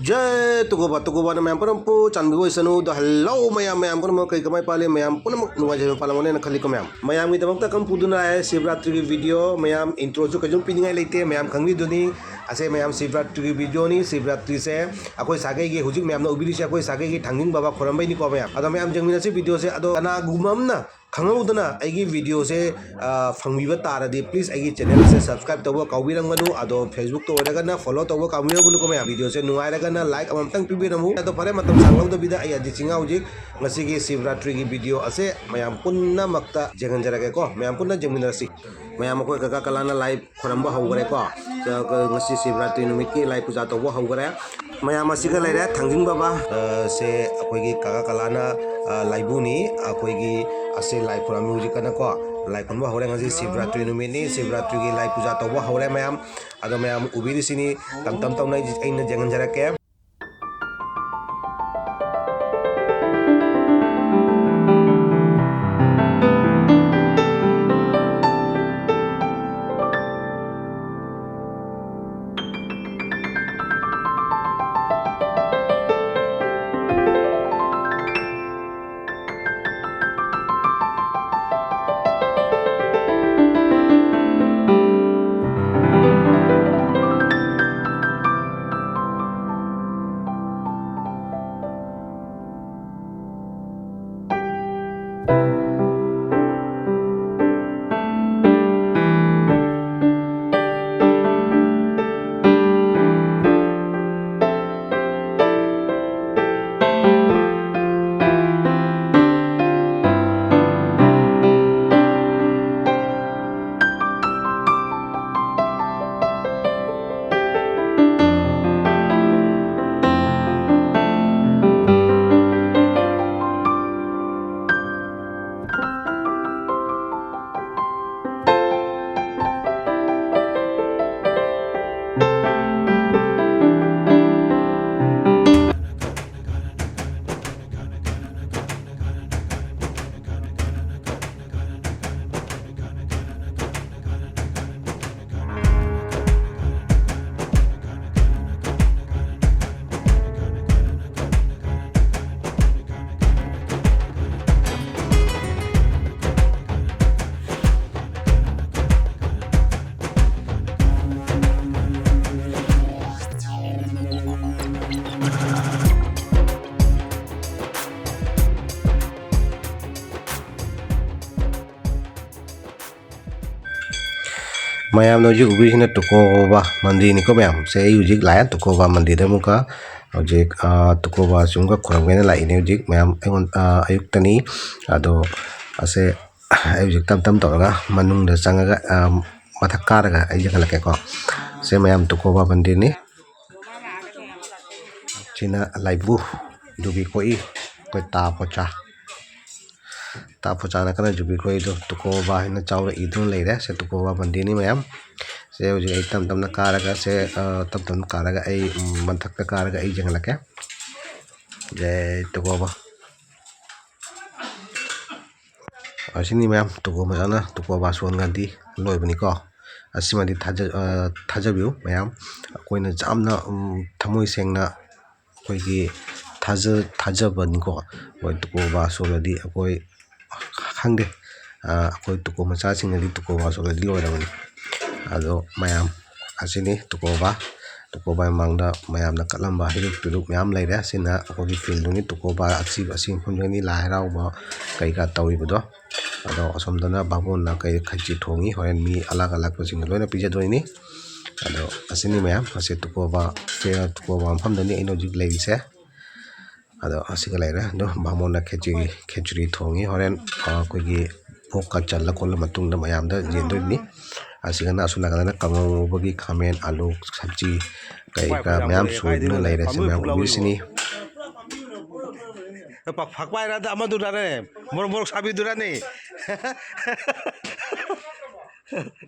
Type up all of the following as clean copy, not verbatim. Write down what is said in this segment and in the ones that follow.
Jai tukuba na mayam panampu chanbi boy sanu do hello mayam panam kai kamai pale mayam panam nuwa jai palamone na khali ko mayam mi tamok ta kam puduna hai Shivratri ki video mayam intro jo kajum piningai leite mayam khangli duni ase mayam Shivratri ki video ni Shivratri se akoi sagai gi hujik mayam na ubiri se akoi sagai gi thangning baba khorambai ni ko mayam ado mayam jengmina se video se ado ana gumam na khanguduna aigi video se phangbiba taradi please aigi channel se subscribe tawba kawbirangmanu ado Facebook to oraga na follow tawba kawbirabunu ko mayam video se nuai raga na like amamtang pibiramu ado pare matam sanglau da bida ay adi chinga hujik ngasi gi Shivratri gi video ase mayam punna makta jengan jarage ko mayam punna jengmina si mayam ko kaka kalana live khoramba hawgare ko ngasi Shivratri numit ki live puja tawba hawgare mayam asiga laira thangjing baba se akoi gi kaka kalana laibuni akoi gi ase lai pura music kana ko lai konba hore ngaji Shivratri numini Shivratri gi lai puja tawba hore mayam ado mayam ubiri sini tam nai aina jangan jarake mayam no ji ubiri sina tukoba mandi ni ko mayam se ujik layan tukoba mandi da muka ujik tukoba chunga khoramgena la ine ujik mayam engon ayuk tani ado ase ujik tam toraga manung da changaga mathak karaga ayja kala ke ko se mayam tukoba mandi ni china laibu dubi koi ta pocha na kana jubi koi do tukoba hina chawra idun leire se tukoba mandi ni mayam se uji ai tam na karaga se tam karaga ai manthak ta karaga ai jangla ke je tukoba asini mayam tukoba jana tukoba suan ganti loibani ko asimadi thajabiu mayam koina jamna thamoi sengna koi gi thajabani ko koi tukoba soladi koi khangde koi tuko macha singadi tukoba soladi loirabani ado mayam asini tukoba mangda mayam na kalamba hiruk mayam laire sina koi field ni tukoba asim phunjani lairau ba kai ka tawi bodo ado asomdana babon na kai khaji thongi horen mi alag pasing loina pijadoni ado asini mayam ase tukoba famdani ino jik leise ado asiga laira do babon na khechuri thongi horen koi gi phokka challa kolla matungda mayam da jendoni asiga na asuna kana kamau bagi khamen alu sabji kai ka mayam suina laira se mayam ubisini fakpai rada amadu rane mor sabi durane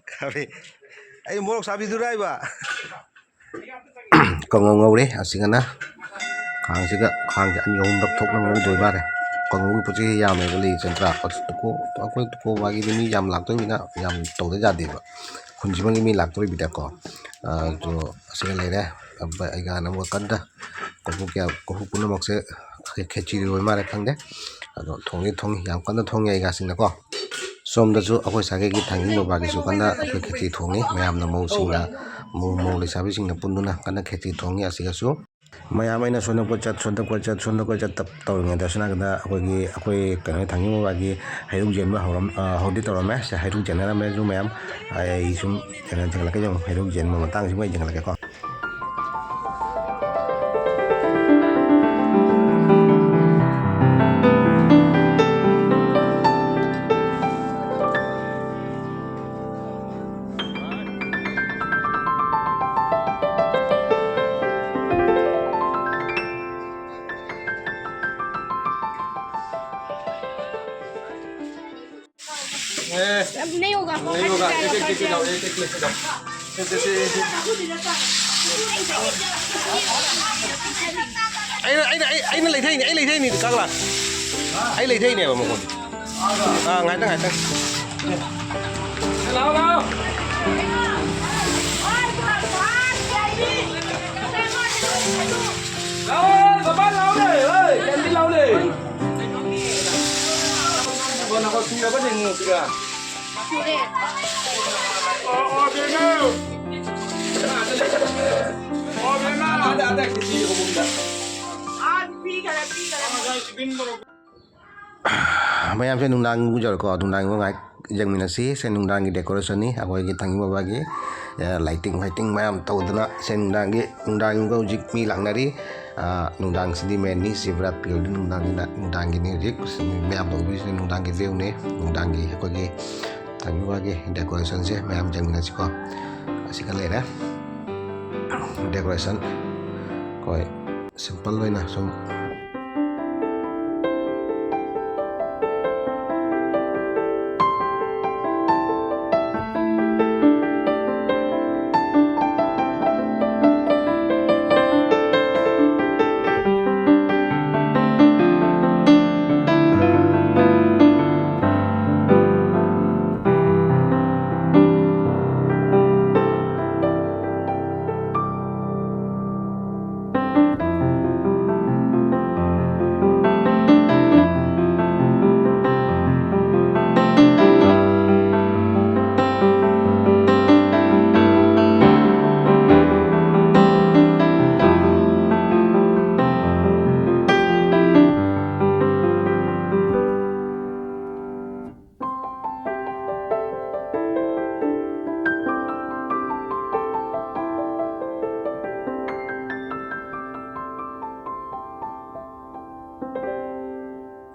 kami ai mor sabi durai ba kongong ngore asiga na khang siga khang an yom dak thok nang doi ba re kongong pu chi yam me bali centra ko wagi ni yam lak to mina yam to da jadi ba khunji mangi mi lak to bi da ko to asiga lai re ai ga na mo kan da कोहू क्या कोहू पुनमक से खेची मारे खंगे अदो थोंगी याम कन्ना थोंगे आई गासिंग को सोमदसु अखोय सागे की थांगी बागिसु कन्ना अखोय खेची थोंगी ma'am न मौ सिंगा मौ लेसाबी सिंगा पुन्नुना कन्ना खेची थोंगी असिगासु मैम आइना सोनक चत तप तौरंगे दसना गदा अखोय कनो थांगी बागी हैरुक जेनबा हौदी तौरमे से हैरुक जेनरामे जु मैम आई सुम जंगलके जंग हैरुक जेनबा मतंग सिमै जंगलके को नहीं होगा एक anh lấy thay nhỉ các bạn anh lấy thay này mà một con ngay tăng lao đây ơi em đi lao đi con nào con chưa có thể ngủ kìa ma'am से नुंदांग गुजर को नुंदांग को जंगमिनसी से नुंदांग की decoration नि अखोय की थांगी बाबागी lighting ma'am तौदना से नुंदांग को जिक मी लांगनारी नुंदांग सिदी मेनी शिवरात्रि की नुंदांग की म्यूजिक मैम तो भी नुंदांग की व्यू ने नुंदांग की अखोय की थांगी बागी डेकोरेशन से मैम जंगमिनसी को असिका लेना डेकोरेशन कोई सिंपल वे ना सम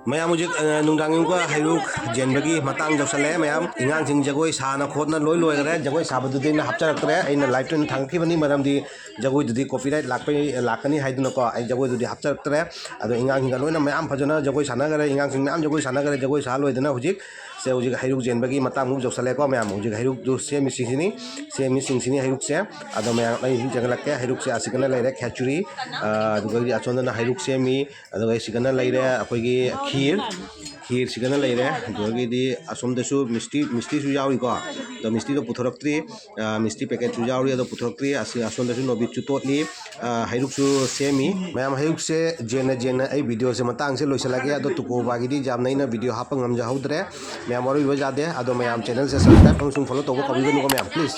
मैम मुझे नुंदांग को हैरुक जेनबगी मतंग जौसले मैम इंगांग सिंग जगोय साना खोदना लोय लोयगरे जगोय साबदुदि न हपचरक्तरे अइना लाइव ट्रेन थांखिबनी मरमदि जगोय दुदि कॉपीराइट लाकनी हाइदुनको अइ जगोय दुदि हपचरक्तरे अदो इंगांग सिंग लोयना मैम फजना जगोय सानागरे इंगांग सिंग मैम जगोय सानागरे जगोय सा लोयदना हुजिक से हुजिक हैरुक जेनबगी मतंग मु जौसलेको मैम हुजिक हैरुक जो सेमी सिंगसिनी हैरुक से अदो मैम अइ जंगलके हैरुक से आसिकना लेरे खेचुरी अदुगि अचोंदना हैरुक सेमी अदुगि सिकना लेरे अखोयगी खीर सिगना लेरे दोगी असोमदसु मिस्टी सु यावरी को तो मिस्टी तो पुथरक्त्री मिस्टी पैकेट सु यावरी तो पुथरक्त्री असोमदसु नोबिट सु तोटली हैरुक सु सेमी मैम हैरुक से जेन आई वीडियो से मतंग से लोइसलागे अदो तुको बागिदी जाम नैना वीडियो हाप ngam ja hudre मैम और जादे अदो मैम चैनल से सब्सक्राइब फंक्शन फॉलो तो कभी को मैम प्लीज